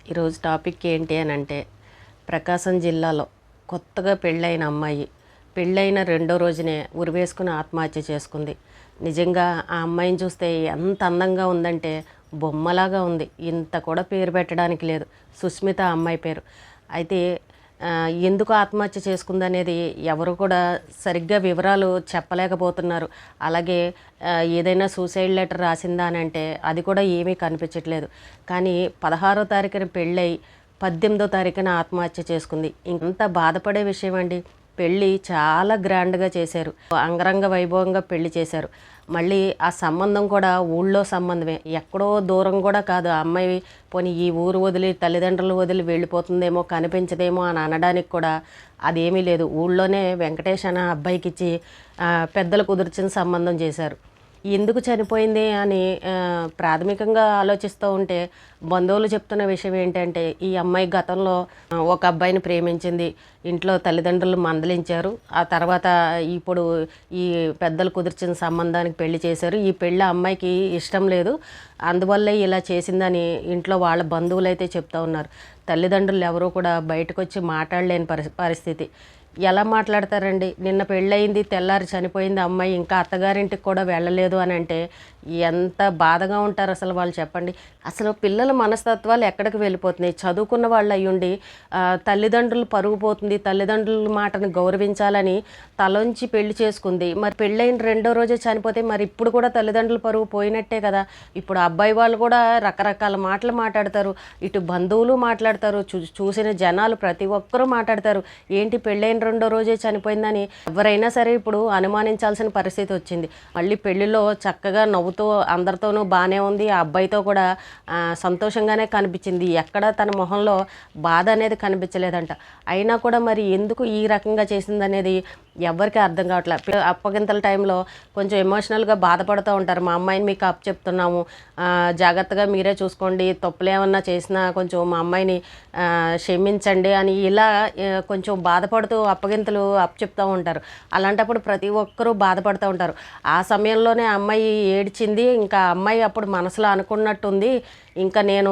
ఈరోజు టాపిక్ ఏంటి అని అంటే ప్రకాశం జిల్లాలో కొత్తగా పెళ్ళైన అమ్మాయి పెళ్ళైన రెండో రోజునే ఉరివేసుకుని ఆత్మహత్య చేసుకుంది. నిజంగా ఆ అమ్మాయిని చూస్తే ఎంత అందంగా ఉందంటే బొమ్మలాగా ఉంది. ఇంత కూడా పేరు పెట్టడానికి లేదు. సుస్మిత ఆ అమ్మాయి పేరు. అయితే ఎందుకు ఆత్మహత్య చేసుకుందనేది ఎవరు కూడా సరిగ్గా వివరాలు చెప్పలేకపోతున్నారు. అలాగే ఏదైనా సూసైడ్ లెటర్ రాసిందా అని అంటే అది కూడా ఏమీ కనిపించట్లేదు. కానీ 16వ తారీఖున పెళ్ళై 18వ తారీఖున ఆత్మహత్య చేసుకుంది. ఇంత బాధపడే విషయం అండి. పెళ్ళి చాలా గ్రాండ్గా చేశారు. అంగరంగ వైభవంగా పెళ్లి చేశారు. మళ్ళీ ఆ సంబంధం కూడా ఊళ్ళో సంబంధమే, ఎక్కడో దూరం కూడా కాదు. ఆ అమ్మాయి పోనీ ఈ ఊరు వదిలి తల్లిదండ్రులు వదిలి వెళ్ళిపోతుందేమో, కనిపించదేమో అని అనడానికి కూడా అదేమీ లేదు. ఊళ్ళోనే వెంకటేష్ అనే అబ్బాయికి ఇచ్చి పెద్దలు కుదిర్చిన సంబంధం చేశారు. ఎందుకు చనిపోయింది అని ప్రాథమికంగా ఆలోచిస్తూ ఉంటే బంధువులు చెప్తున్న విషయం ఏంటంటే ఈ అమ్మాయి గతంలో ఒక అబ్బాయిని ప్రేమించింది. ఇంట్లో తల్లిదండ్రులు మందలించారు. ఆ తర్వాత ఇప్పుడు ఈ పెద్దలు కుదిర్చిన సంబంధానికి పెళ్లి చేశారు. ఈ పెళ్ళి అమ్మాయికి ఇష్టం లేదు, అందువల్లే ఇలా చేసిందని ఇంట్లో వాళ్ళ బంధువులు అయితే చెప్తా ఉన్నారు. తల్లిదండ్రులు ఎవరూ కూడా బయటకు వచ్చి మాట్లాడలేని పరిస్థితి. ఎలా మాట్లాడతారండి? నిన్న పెళ్ళయింది, తెల్లారి చనిపోయింది అమ్మాయి, ఇంకా అత్తగారింటికి కూడా వెళ్ళలేదు అని అంటే ఎంత బాధగా ఉంటారు అసలు వాళ్ళు చెప్పండి. అసలు పిల్లల మనస్తత్వాలు ఎక్కడికి వెళ్ళిపోతున్నాయి? చదువుకున్న వాళ్ళు అయ్యుండి తల్లిదండ్రులు పరుగు పోతుంది, తల్లిదండ్రుల మాటను గౌరవించాలని తలొంచి పెళ్లి చేసుకుంది. మరి పెళ్ళైన రెండో రోజే చనిపోతే మరి ఇప్పుడు కూడా తల్లిదండ్రుల పరుగు పోయినట్టే కదా. ఇప్పుడు అబ్బాయి వాళ్ళు కూడా రకరకాల మాటలు మాట్లాడతారు, ఇటు బంధువులు మాట్లాడతారు, చూసిన జనాలు ప్రతి ఒక్కరూ మాట్లాడతారు. ఏంటి పెళ్ళైన రెండో రోజే చనిపోయిందని ఎవరైనా సరే ఇప్పుడు అనుమానించాల్సిన పరిస్థితి వచ్చింది. మళ్ళీ పెళ్లిలో చక్కగా నవ్వుతూ అందరితోనూ బాగానే ఉంది. ఆ అబ్బాయితో కూడా సంతోషంగానే కనిపించింది. ఎక్కడ తన మొహంలో బాధ అనేది కనిపించలేదంట. అయినా కూడా మరి ఎందుకు ఈ రకంగా చేసిందనేది ఎవరికి అర్థం కావట్లేదు. అప్పగింతల టైంలో కొంచెం ఎమోషనల్గా బాధపడుతూ ఉంటారు. మా అమ్మాయిని మీకు అప్ చెప్తున్నాము, జాగ్రత్తగా మీరే చూసుకోండి, తప్పులు ఏమన్నా చేసినా కొంచెం మా అమ్మాయిని క్షమించండి అని ఇలా కొంచెం బాధపడుతూ అప్పగింతలు అప్ చెప్తూ ఉంటారు. అలాంటప్పుడు ప్రతి ఒక్కరూ బాధపడుతూ ఉంటారు. ఆ సమయంలోనే అమ్మాయి ఏడ్చింది. ఇంకా అమ్మాయి అప్పుడు మనసులో అనుకున్నట్టుంది, ఇంకా నేను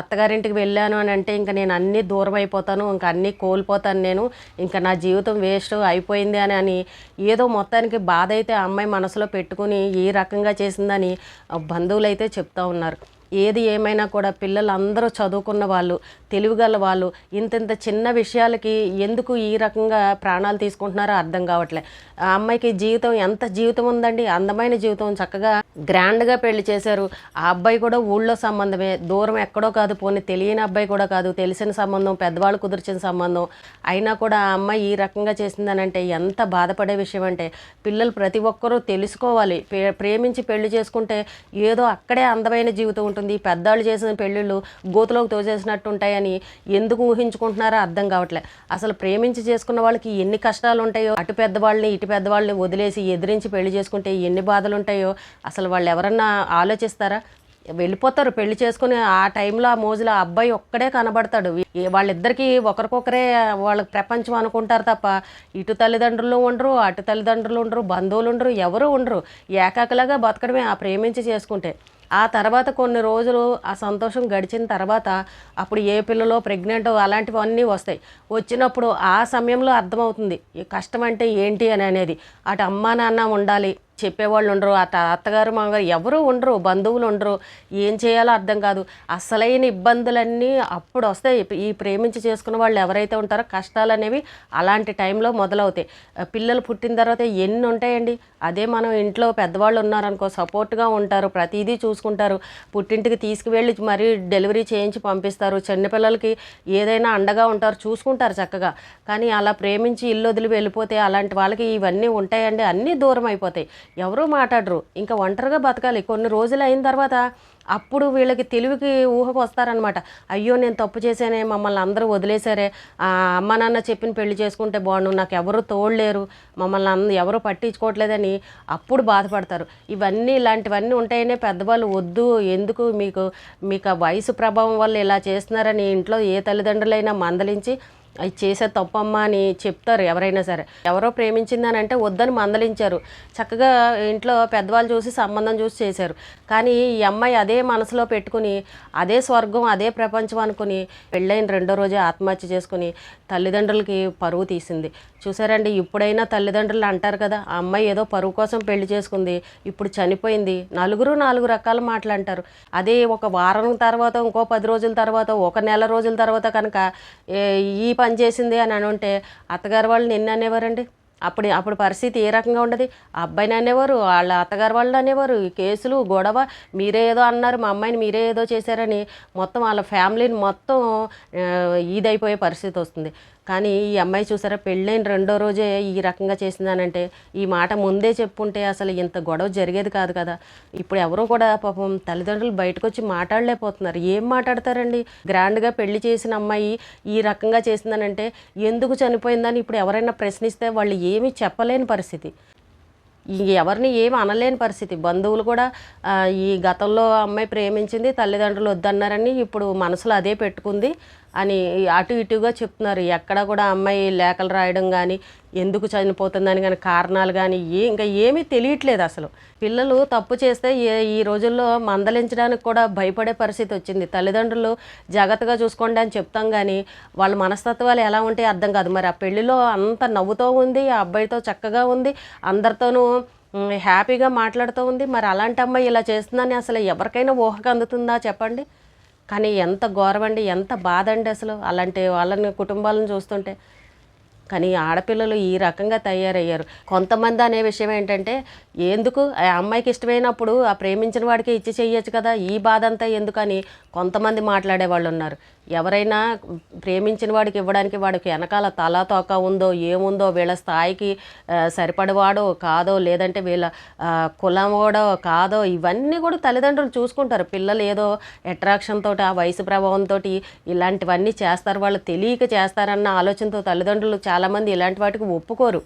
అత్తగారింటికి వెళ్ళాను అని అంటే ఇంకా నేను అన్నీ దూరం అయిపోతాను, ఇంకా అన్నీ కోల్పోతాను, నేను ఇంకా నా జీవితం వేస్ట్ అయిపోయింది అని ఏదో మొత్తానికి బాధ అయితే ఆ అమ్మాయి మనసులో పెట్టుకుని ఈ రకంగా చేసిందని బంధువులు అయితే చెప్తూ ఉన్నారు. ఏది ఏమైనా కూడా పిల్లలందరూ చదువుకున్న వాళ్ళు, తెలివిగల వాళ్ళు, ఇంత చిన్న విషయాలకి ఎందుకు ఈ రకంగా ప్రాణాలు తీసుకుంటున్నారో అర్థం కావట్లే. ఆ అమ్మాయికి జీవితం ఎంత జీవితం ఉందండి, అందమైన జీవితం, చక్కగా గ్రాండ్గా పెళ్లి చేశారు. ఆ అబ్బాయి కూడా ఊళ్ళో సంబంధమే, దూరం ఎక్కడో కాదు, పోనీ తెలియని అబ్బాయి కూడా కాదు, తెలిసిన సంబంధం, పెద్దవాళ్ళు కుదిర్చిన సంబంధం. అయినా కూడా ఆ అమ్మాయి ఈ రకంగా చేసిందనంటే ఎంత బాధపడే విషయం అంటే పిల్లలు ప్రతి ఒక్కరూ తెలుసుకోవాలి. ప్రేమించి పెళ్లి చేసుకుంటే ఏదో అక్కడే అందమైన జీవితం ఉంటుంది, పెద్దవాళ్ళు చేసిన పెళ్ళిళ్ళు గోతులోకి తోసేసినట్టు ఉంటాయని ఎందుకు ఊహించుకుంటున్నారో అర్థం కావట్లేదు. అసలు ప్రేమించి చేసుకున్న వాళ్ళకి ఎన్ని కష్టాలు ఉంటాయో, అటు పెద్దవాళ్ళని ఇటు పెద్దవాళ్ళని వదిలేసి ఎదిరించి పెళ్లి చేసుకుంటే ఎన్ని బాధలు ఉంటాయో అసలు వాళ్ళు ఎవరన్నా ఆలోచిస్తారా? వెళ్ళిపోతారు పెళ్లి చేసుకుని. ఆ టైంలో ఆ మోజులో ఆ అబ్బాయి ఒక్కడే కనబడతాడు. వాళ్ళిద్దరికీ ఒకరికొకరే వాళ్ళకి ప్రపంచం అనుకుంటారు తప్ప ఇటు తల్లిదండ్రులు ఉండరు, అటు తల్లిదండ్రులు ఉండరు, బంధువులు ఉండరు, ఎవరు ఉండరు. ఏకాకలాగా బతకడమే ఆ ప్రేమించి చేసుకుంటే. ఆ తర్వాత కొన్ని రోజులు ఆ సంతోషం గడిచిన తర్వాత అప్పుడు ఏ పిల్లలో ప్రెగ్నెంట్ అలాంటివన్నీ వస్తాయి. వచ్చినప్పుడు ఆ సమయంలో అర్థమవుతుంది ఈ కష్టం అంటే ఏంటి అనేది. అటు అమ్మా నాన్న ఉండాలి, చెప్పేవాళ్ళు ఉండరు, అత్తగారు మామగారు ఎవరు ఉండరు, బంధువులు ఉండరు, ఏం చేయాలో అర్థం కాదు. అసలైన ఇబ్బందులన్నీ అప్పుడు వస్తాయి. ఈ ప్రేమించి చేసుకున్న వాళ్ళు ఎవరైతే ఉంటారో కష్టాలు అనేవి అలాంటి టైంలో మొదలవుతాయి. పిల్లలు పుట్టిన తర్వాత ఎన్ని ఉంటాయండి. అదే మనం ఇంట్లో పెద్దవాళ్ళు ఉన్నారనుకో, సపోర్ట్గా ఉంటారు, ప్రతిదీ చూసుకుంటారు, పుట్టింటికి తీసుకువెళ్ళి మరీ డెలివరీ చేయించి పంపిస్తారు, చిన్నపిల్లలకి ఏదైనా అండగా ఉంటారు, చూసుకుంటారు చక్కగా. కానీ అలా ప్రేమించి ఇల్లు వదిలి వెళ్ళిపోతే అలాంటి వాళ్ళకి ఇవన్నీ ఉంటాయండి, అన్నీ దూరం అయిపోతాయి. ఎవరూ మాట్లాడరు, ఇంకా ఒంటరిగా బతకాలి. కొన్ని రోజులు అయిన తర్వాత అప్పుడు వీళ్ళకి తెలివికి ఊహకు వస్తారనమాట. అయ్యో నేను తప్పు చేశానే, మమ్మల్ని అందరూ వదిలేశారే, అమ్మ నాన్న చెప్పిన పెళ్లి చేసుకుంటే బాగుండు, నాకు ఎవరు తోడలేరు, మమ్మల్ని ఎవరు పట్టించుకోవట్లేదని అప్పుడు బాధపడతారు. ఇలాంటివన్నీ ఉంటాయనే పెద్దవాళ్ళు వద్దు, ఎందుకు మీకు ఆ వయసు ప్రభావం వల్ల ఇలా చేస్తున్నారని ఇంట్లో ఏ తల్లిదండ్రులైనా మందలించి అది చేసే తప్పమ్మా అని చెప్తారు ఎవరైనా సరే. ఎవరో ప్రేమించిందని అంటే వద్దని మందలించారు. చక్కగా ఇంట్లో పెద్దవాళ్ళు చూసి సంబంధం చూసి చేశారు. కానీ ఈ అమ్మాయి అదే మనసులో పెట్టుకుని అదే స్వర్గం అదే ప్రపంచం అనుకుని పెళ్ళైన రెండో రోజే ఆత్మహత్య చేసుకుని తల్లిదండ్రులకి పరువు తీసింది. చూసారండి, ఇప్పుడైనా తల్లిదండ్రులు అంటారు కదా, ఆ అమ్మాయి ఏదో పరువు కోసం పెళ్లి చేసుకుంది, ఇప్పుడు చనిపోయింది. నలుగురు నాలుగు రకాల మాటలు అంటారు. అదే ఒక వారం తర్వాత, ఇంకో 10 రోజుల తర్వాత, ఒక నెల రోజుల తర్వాత కనుక ఈ పని చేసింది అని ఉంటే అత్తగారు వాళ్ళు నిన్ను అనేవారండి. అప్పుడు పరిస్థితి ఏ రకంగా ఉండదు? ఆ అబ్బాయిని అనేవారు, వాళ్ళ అత్తగారు వాళ్ళు అనేవారు, ఈ కేసులు గొడవ, మీరే ఏదో అన్నారు, మా అమ్మాయిని మీరే ఏదో చేశారని మొత్తం వాళ్ళ ఫ్యామిలీని మొత్తం ఇదైపోయే పరిస్థితి వస్తుంది. కానీ ఈ అమ్మాయి చూసారా, పెళ్ళైన రెండో రోజే ఈ రకంగా చేసిందనంటే ఈ మాట ముందే చెప్పుంటే అసలు ఇంత గొడవ జరిగేది కాదు కదా. ఇప్పుడు ఎవరో కూడా పాపం తల్లిదండ్రులు బయటకు వచ్చి మాట్లాడలేకపోతున్నారు. ఏం మాట్లాడతారండి? గ్రాండ్గా పెళ్లి చేసిన అమ్మాయి ఈ రకంగా చేసిందనంటే ఎందుకు చనిపోయిందని ఇప్పుడు ఎవరైనా ప్రశ్నిస్తే వాళ్ళు ఏమీ చెప్పలేని పరిస్థితి, ఎవరిని ఏమి అనలేని పరిస్థితి. బంధువులు కూడా ఈ గతంలో అమ్మాయి ప్రేమించింది, తల్లిదండ్రులు వద్దన్నారని ఇప్పుడు మనసులో అదే పెట్టుకుంది అని అటు ఇటుగా చెప్తున్నారు. ఎక్కడ కూడా అమ్మాయి లేఖలు రాయడం కానీ, ఎందుకు చనిపోతుందని కానీ కారణాలు కానీ ఇంకా ఏమీ తెలియట్లేదు అసలు. పిల్లలు తప్పు చేస్తే ఈ రోజుల్లో మందలించడానికి కూడా భయపడే పరిస్థితి వచ్చింది. తల్లిదండ్రులు జాగ్రత్తగా చూసుకోండి అని చెప్తాం కానీ వాళ్ళ మనస్తత్వాలు ఎలా ఉంటాయో అర్థం కాదు. మరి ఆ పెళ్ళిలో అంత నవ్వుతూ ఉంది, ఆ అబ్బాయితో చక్కగా ఉంది, అందరితోనూ హ్యాపీగా మాట్లాడుతూ ఉంది. మరి అలాంటి అమ్మాయి ఇలా చేస్తుందని అసలు ఎవరికైనా ఊహకు అందుతుందా చెప్పండి? కానీ ఎంత ఘోరమండి, ఎంత బాధ అండి అసలు అలాంటి వాళ్ళని కుటుంబాలను చూస్తుంటే. కానీ ఆడపిల్లలు ఈ రకంగా తయారయ్యారు. కొంతమంది అనే విషయం ఏంటంటే, ఎందుకు ఆ అమ్మాయికి ఇష్టమైనప్పుడు ఆ ప్రేమించిన వాడికి ఇచ్చి చెయ్యొచ్చు కదా, ఈ బాధ అంతా ఎందుకని కొంతమంది మాట్లాడే వాళ్ళు ఉన్నారు. ఎవరైనా ప్రేమించిన వాడికి ఇవ్వడానికి వాడికి వెనకాల తలా తోక ఉందో ఏముందో, వీళ్ళ స్థాయికి సరిపడవాడో కాదో, లేదంటే వీళ్ళ కులం కూడా కాదో, ఇవన్నీ కూడా తల్లిదండ్రులు చూసుకుంటారు. పిల్లలు ఏదో అట్రాక్షన్ తోటి, ఆ వయసు ప్రభావంతో ఇలాంటివన్నీ చేస్తారు, వాళ్ళు తెలియక చేస్తారన్న ఆలోచనతో తల్లిదండ్రులు చాలామంది ఇలాంటి వాటికి ఒప్పుకోరు.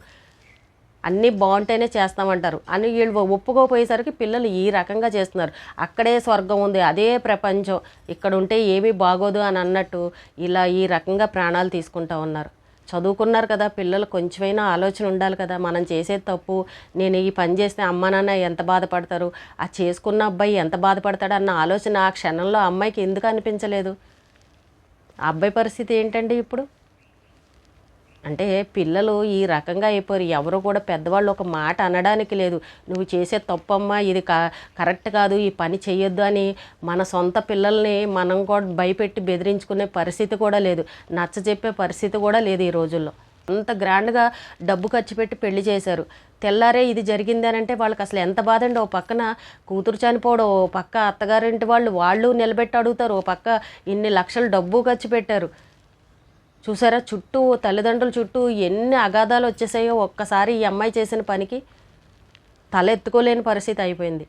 అన్నీ బాగుంటేనే చేస్తామంటారు అని వీళ్ళు ఒప్పుకోపోయేసరికి పిల్లలు ఈ రకంగా చేస్తున్నారు. అక్కడే స్వర్గం ఉంది, అదే ప్రపంచం, ఇక్కడ ఉంటే ఏమీ బాగోదు అని అన్నట్టు ఇలా ఈ రకంగా ప్రాణాలు తీసుకుంటూ ఉన్నారు. చదువుకున్నారు కదా పిల్లలు, కొంచెమైనా ఆలోచన ఉండాలి కదా. మనం చేసే తప్పు, నేను ఈ పని చేస్తే అమ్మ నాన్న ఎంత బాధపడతారు, ఆ చేసుకున్న అబ్బాయి ఎంత బాధపడతాడు అన్న ఆలోచన ఆ క్షణంలో అమ్మాయికి ఎందుకు అనిపించలేదు? ఆ అబ్బాయి పరిస్థితి ఏంటండి ఇప్పుడు? అంటే పిల్లలు ఈ రకంగా అయిపోయారు. ఎవరు కూడా పెద్దవాళ్ళు ఒక మాట అనడానికి లేదు. నువ్వు చేసే తప్పమ్మా, ఇది కరెక్ట్ కాదు, ఈ పని చేయొద్దు అని మన సొంత పిల్లల్ని మనం కూడా భయపెట్టి బెదిరించుకునే పరిస్థితి కూడా లేదు, నచ్చ చెప్పే పరిస్థితి కూడా లేదు ఈ రోజుల్లో. అంత గ్రాండ్గా డబ్బు ఖర్చు పెట్టి పెళ్లి చేశారు, తెల్లారే ఇది జరిగింది అని అంటే వాళ్ళకి అసలు ఎంత బాధ అండి. ఓ పక్కన కూతురు చనిపోవడం, ఓ పక్క అత్తగారింటి వాళ్ళు నిలబెట్టి అడుగుతారు, ఓ పక్క ఇన్ని లక్షలు డబ్బు ఖర్చు పెట్టారు. చూసారా, చుట్టూ తల్లిదండ్రుల చుట్టూ ఎన్ని అగాధాలు వచ్చేసాయో ఒక్కసారి ఈ అమ్మాయి చేసిన పనికి తల ఎత్తుకోలేని పరిస్థితి అయిపోయింది.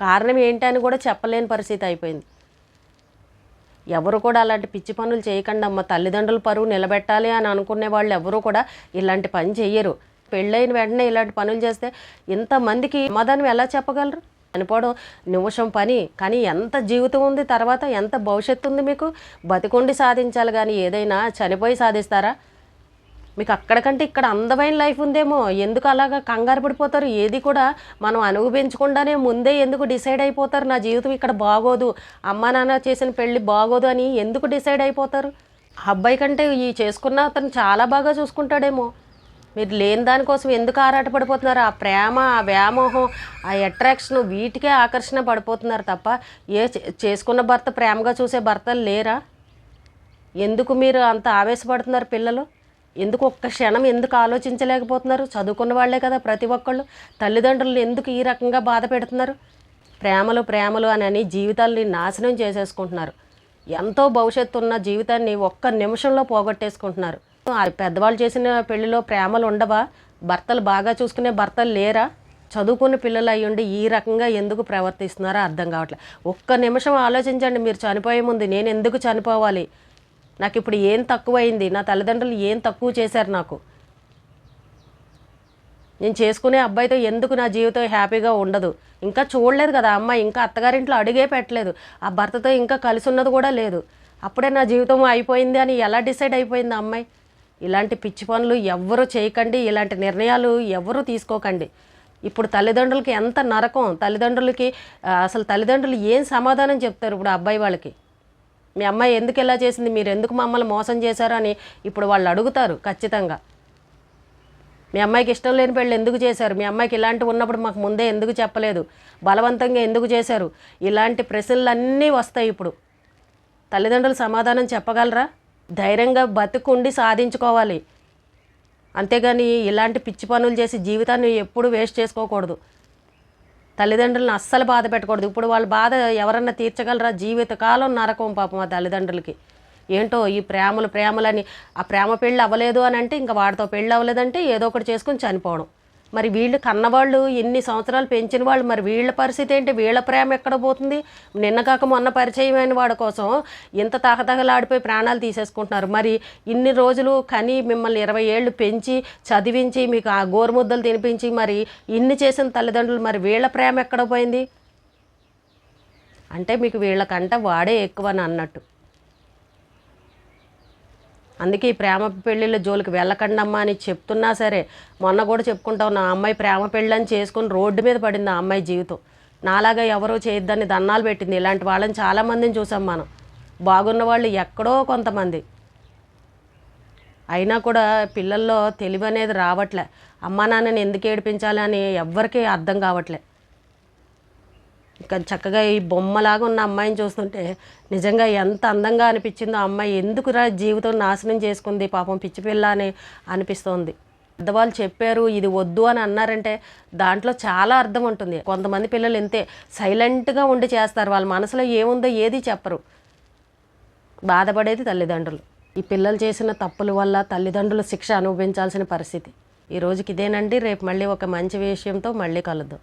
కారణం ఏంటి అని కూడా చెప్పలేని పరిస్థితి అయిపోయింది. ఎవరు కూడా అలాంటి పిచ్చి పనులు చేయకండి అమ్మ. తల్లిదండ్రుల పరువు నిలబెట్టాలి అని అనుకునే వాళ్ళు ఎవరూ కూడా ఇలాంటి పని చెయ్యరు. పెళ్ళైన వెంటనే ఇలాంటి పనులు చేస్తే ఇంతమందికి సమాధానం ఎలా చెప్పగలరు? చనిపోవడం నిమిషం పని, కానీ ఎంత జీవితం ఉంది, తర్వాత ఎంత భవిష్యత్తు ఉంది మీకు. బతికుండి సాధించాలి కానీ ఏదైనా చనిపోయి సాధిస్తారా? మీకు అక్కడికంటే ఇక్కడ అందమైన లైఫ్ ఉందేమో, ఎందుకు అలాగా కంగారు పడిపోతారు? ఏది కూడా మనం అనుభవించకుండానే ముందే ఎందుకు డిసైడ్ అయిపోతారు? నా జీవితం ఇక్కడ బాగోదు, అమ్మా నాన్న చేసిన పెళ్ళి బాగోదు అని ఎందుకు డిసైడ్ అయిపోతారు? అబ్బాయి కంటే ఈ చేసుకున్న అతను చాలా బాగా చూసుకుంటాడేమో. మీరు లేని దానికోసం ఎందుకు ఆరాటపడిపోతున్నారు? ఆ ప్రేమ, ఆ వ్యామోహం, ఆ అట్రాక్షన్, వీటికే ఆకర్షణ పడిపోతున్నారు తప్ప చేసుకున్న భర్త ప్రేమగా చూసే భర్తలు లేరా? ఎందుకు మీరు అంత ఆవేశపడుతున్నారు? పిల్లలు ఎందుకు ఒక్క క్షణం ఎందుకు ఆలోచించలేకపోతున్నారు? చదువుకున్న వాళ్ళే కదా ప్రతి ఒక్కళ్ళు. తల్లిదండ్రులను ఎందుకు ఈ రకంగా బాధ పెడుతున్నారు? ప్రేమలు అని జీవితాలని నాశనం చేసేసుకుంటున్నారు. ఎంతో భవిష్యత్తు ఉన్న జీవితాన్ని ఒక్క నిమిషంలో పోగొట్టేసుకుంటున్నారు. పెద్దవాళ్ళు చేసిన పెళ్లిలో ప్రేమలు ఉండవా? భర్తలు బాగా చూసుకునే భర్తలు లేరా? చదువుకున్న పిల్లలు అయ్యుండి ఈ రకంగా ఎందుకు ప్రవర్తిస్తున్నారో అర్థం కావట్లేదు. ఒక్క నిమిషం ఆలోచించండి, మీరు చనిపోయే ముందు నేను ఎందుకు చనిపోవాలి, నాకు ఇప్పుడు ఏం తక్కువైంది, నా తల్లిదండ్రులు ఏం తక్కువ చేశారు నాకు, నేను చేసుకునే అబ్బాయితో ఎందుకు నా జీవితం హ్యాపీగా ఉండదు? ఇంకా చూడలేదు కదా అమ్మాయి, ఇంకా అత్తగారింట్లో అడుగే పెట్టలేదు, ఆ భర్తతో ఇంకా కలిసి ఉన్నది కూడా లేదు. అప్పుడే నా జీవితం అయిపోయింది అని ఎలా డిసైడ్ అయిపోయింది ఆ అమ్మాయి? ఇలాంటి పిచ్చి పనులు ఎవ్వరూ చేయకండి, ఇలాంటి నిర్ణయాలు ఎవ్వరూ తీసుకోకండి. ఇప్పుడు తల్లిదండ్రులకి ఎంత నరకం, తల్లిదండ్రులకి అసలు తల్లిదండ్రులు ఏం సమాధానం చెప్తారు ఇప్పుడు ఆ అబ్బాయి వాళ్ళకి? మీ అమ్మాయి ఎందుకు ఇలా చేసింది, మీరు ఎందుకు మమ్మల్ని మోసం చేశారు అని ఇప్పుడు వాళ్ళు అడుగుతారు ఖచ్చితంగా. మీ అమ్మాయికి ఇష్టం లేని పెళ్ళి ఎందుకు చేశారు, మీ అమ్మాయికి ఇలాంటివి ఉన్నప్పుడు మాకు ముందే ఎందుకు చెప్పలేదు, బలవంతంగా ఎందుకు చేశారు, ఇలాంటి ప్రశ్నలన్నీ వస్తాయి ఇప్పుడు. తల్లిదండ్రులు సమాధానం చెప్పగలరా? ధైర్యంగా బతుకుండి సాధించుకోవాలి, అంతేగాని ఇలాంటి పిచ్చి పనులు చేసి జీవితాన్ని ఎప్పుడు వేస్ట్ చేసుకోకూడదు. తల్లిదండ్రులను అస్సలు బాధ పెట్టకూడదు. ఇప్పుడు వాళ్ళ బాధ ఎవరన్నా తీర్చగలరా? జీవితకాలం నరకం పాపం ఆ తల్లిదండ్రులకి. ఏంటో ఈ ప్రేమలని, ఆ ప్రేమ పెళ్ళి అవ్వలేదు అని అంటే ఇంకా వాడితో పెళ్ళి అవ్వలేదంటే ఏదో ఒకటి చేసుకుని చనిపోవడం. మరి వీళ్ళు కన్నవాళ్ళు ఎన్ని సంవత్సరాలు పెంచిన వాళ్ళు, మరి వీళ్ళ పరిస్థితి ఏంటి? వీళ్ళ ప్రేమ ఎక్కడ పోతుంది? నిన్న కాక మొన్న పరిచయమైన వాడి కోసం ఇంత తహతహలాడిపోయి ప్రాణాలు తీసేసుకుంటున్నారు. మరి ఇన్ని రోజులు కని మిమ్మల్ని 20 ఏళ్ళు పెంచి చదివించి మీకు ఆ గోరుముద్దలు తినిపించి మరి ఇన్ని చేసిన తల్లిదండ్రులు, మరి వీళ్ళ ప్రేమ ఎక్కడ పోయింది? అంటే మీకు వీళ్ళకంట వాడే ఎక్కువని అన్నట్టు. అందుకే ఈ ప్రేమ పెళ్ళిళ్ళ జోలికి వెళ్ళకండి అమ్మా అని చెప్తున్నా సరే, మొన్న కూడా చెప్పుకుంటా ఉన్నా, ఆ అమ్మాయి ప్రేమ పెళ్ళని చేసుకుని రోడ్డు మీద పడింది ఆ అమ్మాయి జీవితం. నాలాగా ఎవరో చేయొద్దని దండాలు పెట్టింది. ఇలాంటి వాళ్ళని చాలామందిని చూసాం మనం. బాగున్న వాళ్ళు ఎక్కడో కొంతమంది. అయినా కూడా పిల్లల్లో తెలివి అనేది రావట్లే. అమ్మా నాన్నని ఎందుకు ఏడిపించాలి అని ఎవ్వరికీ అర్థం కావట్లే. ఇంకా చక్కగా ఈ బొమ్మలాగా ఉన్న అమ్మాయిని చూస్తుంటే నిజంగా ఎంత అందంగా అనిపించిందో. ఆ అమ్మాయి ఎందుకురా జీవితం నాశనం చేసుకుంది పాపం పిచ్చి పిల్ల అని అనిపిస్తోంది. పెద్దవాళ్ళు చెప్పారు ఇది వద్దు అని అన్నారంటే దాంట్లో చాలా అర్థం ఉంటుంది. కొంతమంది పిల్లలు ఇంతే సైలెంట్గా ఉండి చేస్తారు, వాళ్ళ మనసులో ఏముందో ఏది చెప్పరు. బాధపడేది తల్లిదండ్రులు. ఈ పిల్లలు చేసిన తప్పుల వల్ల తల్లిదండ్రులు శిక్ష అనుభవించాల్సిన పరిస్థితి. ఈ రోజుకి ఇదేనండి. రేపు మళ్ళీ ఒక మంచి విషయంతో మళ్ళీ కలుద్దాం.